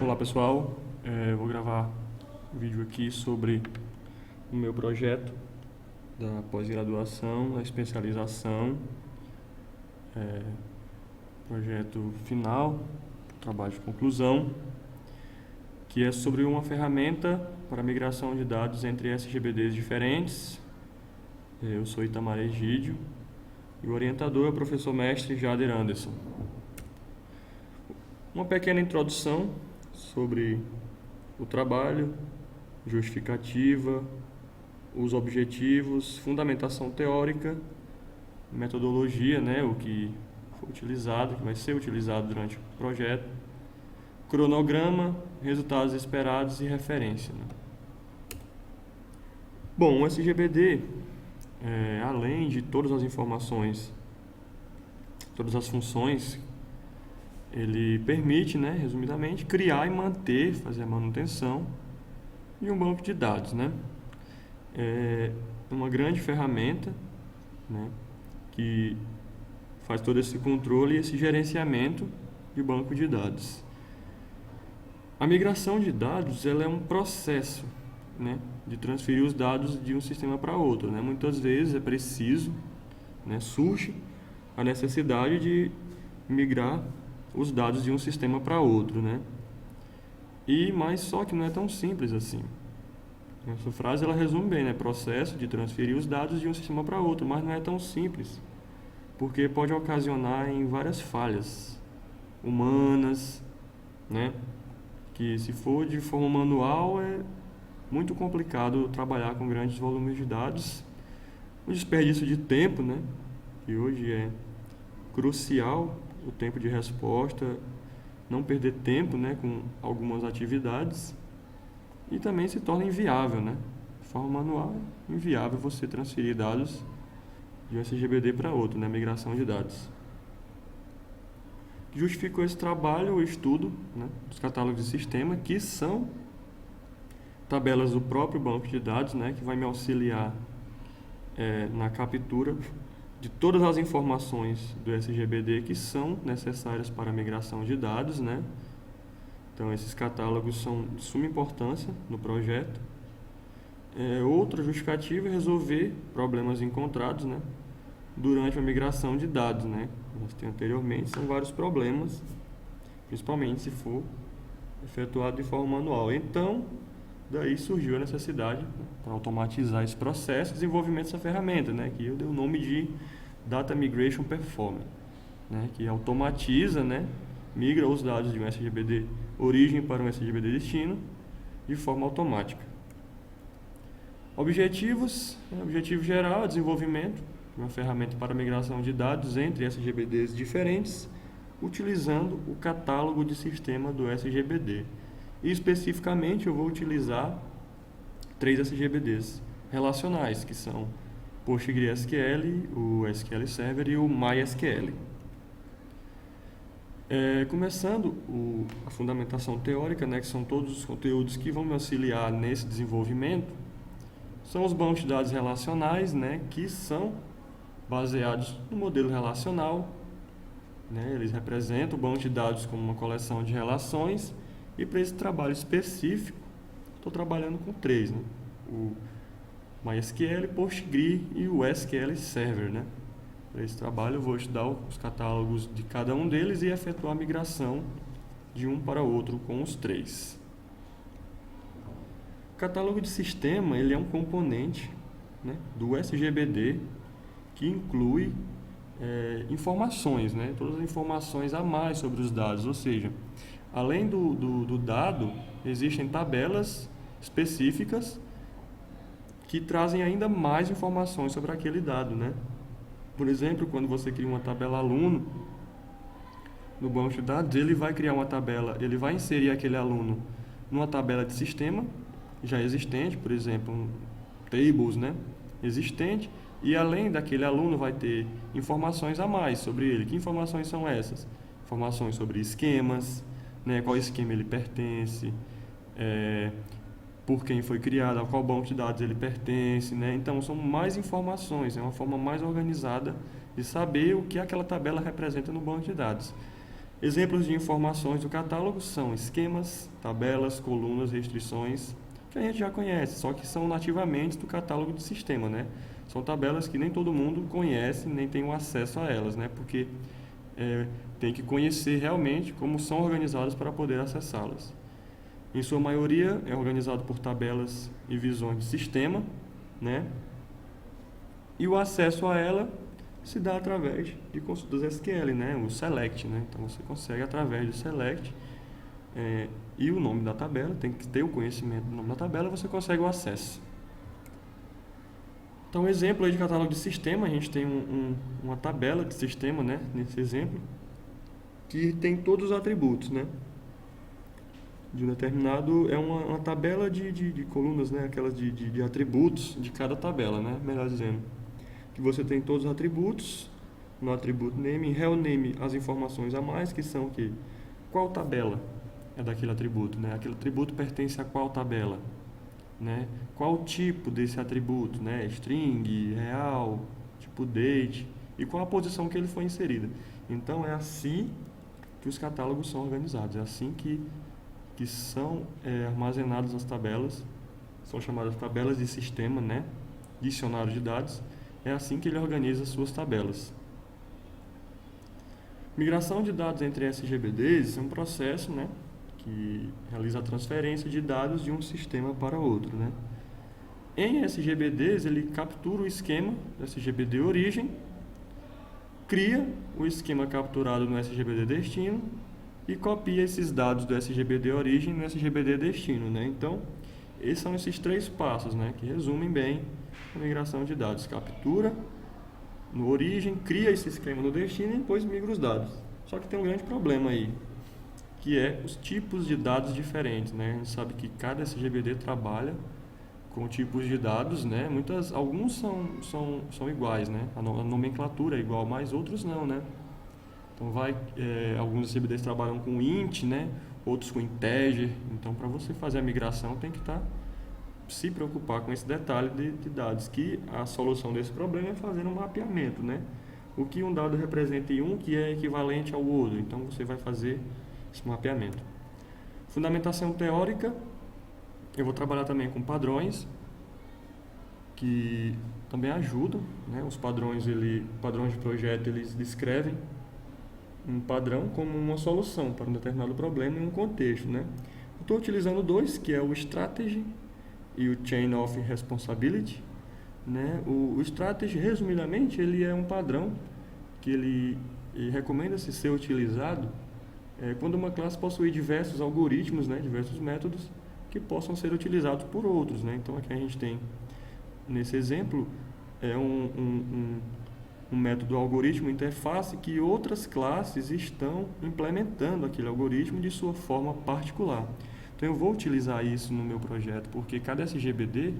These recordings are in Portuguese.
Olá pessoal, vou gravar um vídeo aqui sobre o meu projeto da pós-graduação, da especialização, projeto final, trabalho de conclusão, que é sobre uma ferramenta para migração de dados entre SGBDs diferentes. Eu sou Itamar Egídio e o orientador é o professor mestre Jader Anderson. Uma pequena introdução sobre o trabalho, justificativa, os objetivos, fundamentação teórica, metodologia, o que foi utilizado, que vai ser utilizado durante o projeto, cronograma, resultados esperados e referência. Bom, o SGBD, além de todas as informações, todas as funções, ele permite, resumidamente, criar e manter, fazer a manutenção de um banco de dados. É uma grande ferramenta, que faz todo esse controle e esse gerenciamento de banco de dados. A migração de dados ela é um processo de transferir os dados de um sistema para outro. Muitas vezes é preciso, surge a necessidade de migrar os dados de um sistema para outro, mas só que não é tão simples assim. Essa frase ela resume bem, processo de transferir os dados de um sistema para outro, mas não é tão simples, porque pode ocasionar em várias falhas humanas, que se for de forma manual é muito complicado trabalhar com grandes volumes de dados, um desperdício de tempo, que hoje é crucial, o tempo de resposta, não perder tempo com algumas atividades, e também se torna inviável, de forma manual é inviável você transferir dados de um SGBD para outro, migração de dados. Justificou esse trabalho, o estudo dos catálogos de sistema, que são tabelas do próprio banco de dados, que vai me auxiliar na captura de todas as informações do SGBD que são necessárias para a migração de dados, Então, esses catálogos são de suma importância no projeto. Outra justificativa é resolver problemas encontrados, durante a migração de dados, Como eu citei anteriormente, são vários problemas, principalmente se for efetuado de forma manual. Então, daí surgiu a necessidade para automatizar esse processo, desenvolvimento dessa ferramenta, que eu dei o nome de Data Migration Performance, que automatiza, migra os dados de um SGBD origem para um SGBD destino de forma automática. Objetivos, objetivo geral, desenvolvimento de uma ferramenta para migração de dados entre SGBDs diferentes, utilizando o catálogo de sistema do SGBD. E especificamente eu vou utilizar 3 SGBDs relacionais, que são PostgreSQL, o SQL Server e o MySQL. Começando a fundamentação teórica, que são todos os conteúdos que vão me auxiliar nesse desenvolvimento, são os bancos de dados relacionais, que são baseados no modelo relacional. Eles representam o banco de dados como uma coleção de relações, e para esse trabalho específico, estou trabalhando com 3, o MySQL, Postgre e o SQL Server, Para esse trabalho eu vou estudar os catálogos de cada um deles e efetuar a migração de um para outro com os 3. O catálogo de sistema ele é um componente do SGBD que inclui informações, todas as informações a mais sobre os dados, ou seja, além do dado, existem tabelas específicas que trazem ainda mais informações sobre aquele dado, Por exemplo, quando você cria uma tabela aluno no banco de dados, ele vai criar uma tabela, ele vai inserir aquele aluno numa tabela de sistema já existente, por exemplo, tables, existente, e além daquele aluno vai ter informações a mais sobre ele. Que informações são essas? Informações sobre esquemas, qual esquema ele pertence, por quem foi criado, a qual banco de dados ele pertence, Então, são mais informações, é uma forma mais organizada de saber o que aquela tabela representa no banco de dados. Exemplos de informações do catálogo são esquemas, tabelas, colunas, restrições, que a gente já conhece, só que são nativamente do catálogo do sistema, né? São tabelas que nem todo mundo conhece, nem tem o acesso a elas, né? Porque tem que conhecer realmente como são organizadas para poder acessá-las. Em sua maioria, é organizado por tabelas e visões de sistema, né? E o acesso a ela se dá através de consultas SQL, né? O select, né? Então você consegue através do select e o nome da tabela, tem que ter o conhecimento do nome da tabela, você consegue o acesso. Então, um exemplo aí de catálogo de sistema, a gente tem uma tabela de sistema, né? Nesse exemplo, que tem todos os atributos, né? De um determinado, é uma tabela de colunas, né? Aquelas de atributos de cada tabela, né? Melhor dizendo, que você tem todos os atributos, no atributo name, em rel name, as informações a mais, que são o quê? Qual tabela é daquele atributo, né? Aquele atributo pertence a qual tabela, né? Qual tipo desse atributo, né? String, real, tipo date, e qual a posição que ele foi inserida. Então, é assim que os catálogos são organizados, é assim que são armazenadas as tabelas, são chamadas tabelas de sistema, né? Dicionário de dados, é assim que ele organiza as suas tabelas. Migração de dados entre SGBDs é um processo, né, que realiza a transferência de dados de um sistema para outro, né? Em SGBDs, ele captura o esquema do SGBD origem, cria o esquema capturado no SGBD destino e copia esses dados do SGBD origem no SGBD destino, né? Então, esses são esses 3 passos, né, que resumem bem a migração de dados. Captura no origem, cria esse esquema no destino e depois migra os dados. Só que tem um grande problema aí, que é os tipos de dados diferentes, né? A gente sabe que cada SGBD trabalha com tipos de dados, né? Alguns são iguais, né? A nomenclatura é igual, mas outros não, né? Então alguns SGBDs trabalham com int, né? Outros com integer. Então, para você fazer a migração, tem que se preocupar com esse detalhe de dados, que a solução desse problema é fazer um mapeamento, né? O que um dado representa em um, que é equivalente ao outro. Então, você vai fazer esse mapeamento. Fundamentação teórica, eu vou trabalhar também com padrões, que também ajudam, né? Os padrões de projeto, eles descrevem um padrão como uma solução para um determinado problema em um contexto, né? Estou utilizando 2, que é o strategy e o chain of responsibility, né? O strategy, resumidamente, ele é um padrão que ele recomenda-se ser utilizado quando uma classe possui diversos algoritmos, né? Diversos métodos que possam ser utilizados por outros, né? Então, aqui a gente tem, nesse exemplo, um método algoritmo interface que outras classes estão implementando aquele algoritmo de sua forma particular. Então, eu vou utilizar isso no meu projeto, porque cada SGBD,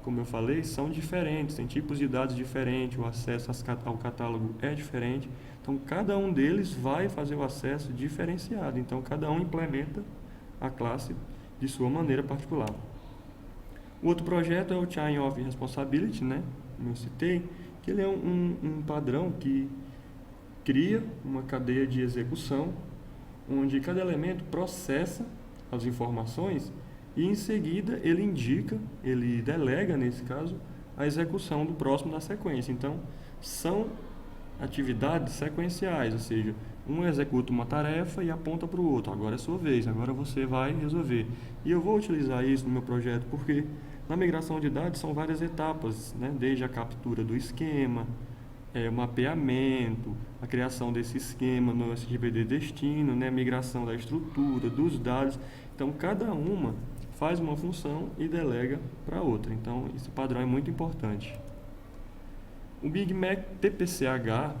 como eu falei, são diferentes, tem tipos de dados diferentes, o acesso ao catálogo é diferente. Então, cada um deles vai fazer o acesso diferenciado. Então, cada um implementa a classe de sua maneira particular. O outro projeto é o Chain of Responsibility, né? Como eu citei, que ele é um padrão que cria uma cadeia de execução, onde cada elemento processa as informações e em seguida ele delega, nesse caso, a execução do próximo da sequência. Então, são atividades sequenciais, ou seja, um executa uma tarefa e aponta para o outro, agora é sua vez, agora você vai resolver. E eu vou utilizar isso no meu projeto porque na migração de dados são várias etapas, né? Desde a captura do esquema, o mapeamento, a criação desse esquema no SGBD destino, né? A migração da estrutura, dos dados. Então, cada uma faz uma função e delega para outra. Então, esse padrão é muito importante. O Big Mac TPCH,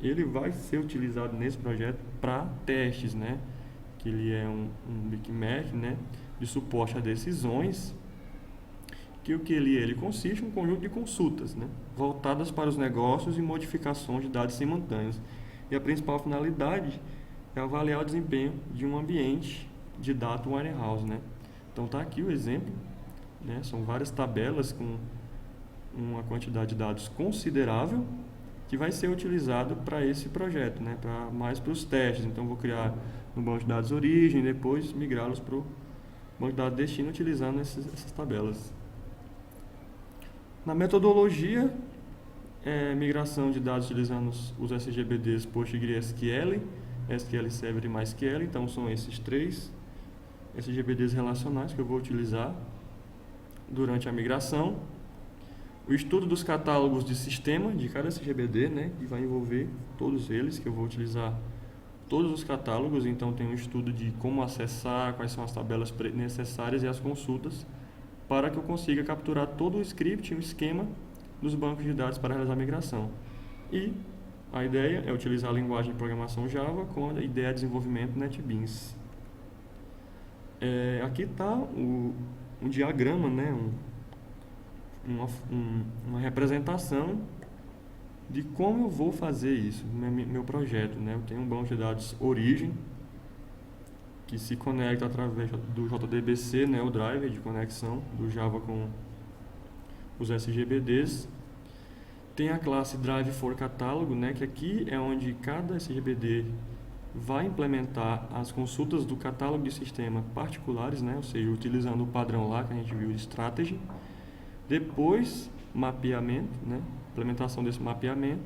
ele vai ser utilizado nesse projeto para testes, né? Que ele é um Big Mac, né? De suporte a decisões, que o que ele consiste em um conjunto de consultas, né? Voltadas para os negócios e modificações de dados simultâneos. E a principal finalidade é avaliar o desempenho de um ambiente de data warehouse, né? Então está aqui o exemplo, né? São várias tabelas com uma quantidade de dados considerável que vai ser utilizado para esse projeto, né? Mais para os testes. Então, vou criar no banco de dados origem e depois migrá-los para o banco de dados destino utilizando essas tabelas. Na metodologia, migração de dados utilizando os SGBDs PostgreSQL, SQL Server e MySQL. Então, são esses 3 SGBDs relacionais que eu vou utilizar durante a migração. O estudo dos catálogos de sistema de cada SGBD, né, que vai envolver todos eles, que eu vou utilizar todos os catálogos. Então, tem um estudo de como acessar, quais são as tabelas necessárias e as consultas, para que eu consiga capturar todo o script, o esquema dos bancos de dados para realizar a migração. E a ideia é utilizar a linguagem de programação Java com a ideia de desenvolvimento NetBeans. Aqui está um diagrama, né, uma representação de como eu vou fazer isso, meu projeto, né? Eu tenho um banco de dados origem, que se conecta através do JDBC, né, o driver de conexão do Java com os SGBDs. Tem a classe Drive for Catálogo, né, que aqui é onde cada SGBD vai implementar as consultas do catálogo de sistema particulares, né, ou seja, utilizando o padrão lá que a gente viu de Strategy. Depois, mapeamento, né, implementação desse mapeamento.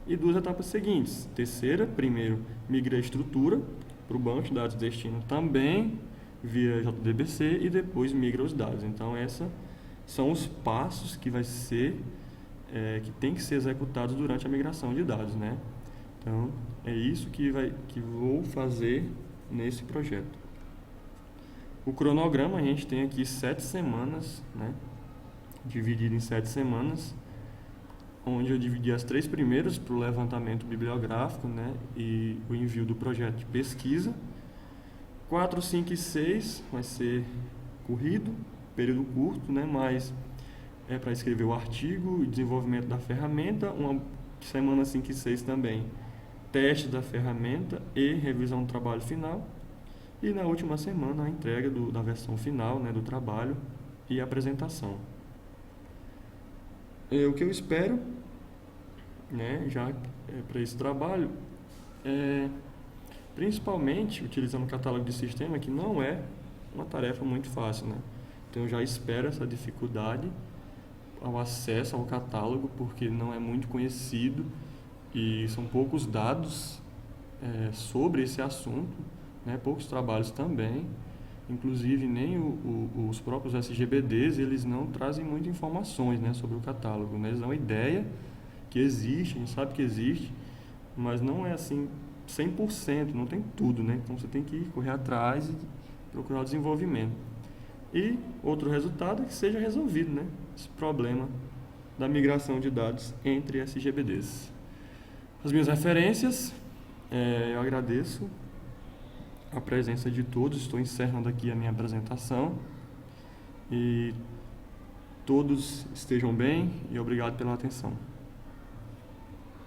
E 2 etapas seguintes. Terceira, primeiro, migra a estrutura para o banco de dados destino também via JDBC e depois migra os dados. Então, esses são os passos que que tem que ser executados durante a migração de dados, né? Então, é isso que vou fazer nesse projeto. O cronograma, a gente tem aqui 7 semanas, né? Dividido em 7 semanas, onde eu dividi as 3 primeiras para o levantamento bibliográfico, né? E o envio do projeto de pesquisa. 4, 5 e 6 vai ser corrido, período curto, né? Mas é para escrever o artigo e desenvolvimento da ferramenta. Uma semana 5 e 6 também, teste da ferramenta e revisão do trabalho final. E na última semana, a entrega da versão final, né, do trabalho e a apresentação. O que eu espero, né, já para esse trabalho, principalmente utilizando o catálogo de sistema, que não é uma tarefa muito fácil, né? Então eu já espero essa dificuldade ao acesso ao catálogo, porque não é muito conhecido e são poucos dados sobre esse assunto, né? Poucos trabalhos também. Inclusive, nem os próprios SGBDs, eles não trazem muitas informações, né, sobre o catálogo, né? Eles dão a ideia que existe, a gente sabe que existe, mas não é assim 100%, não tem tudo, né? Então, você tem que correr atrás e procurar o desenvolvimento. E outro resultado é que seja resolvido, né, esse problema da migração de dados entre SGBDs. As minhas referências, eu agradeço a presença de todos. Estou encerrando aqui a minha apresentação e todos estejam bem e obrigado pela atenção.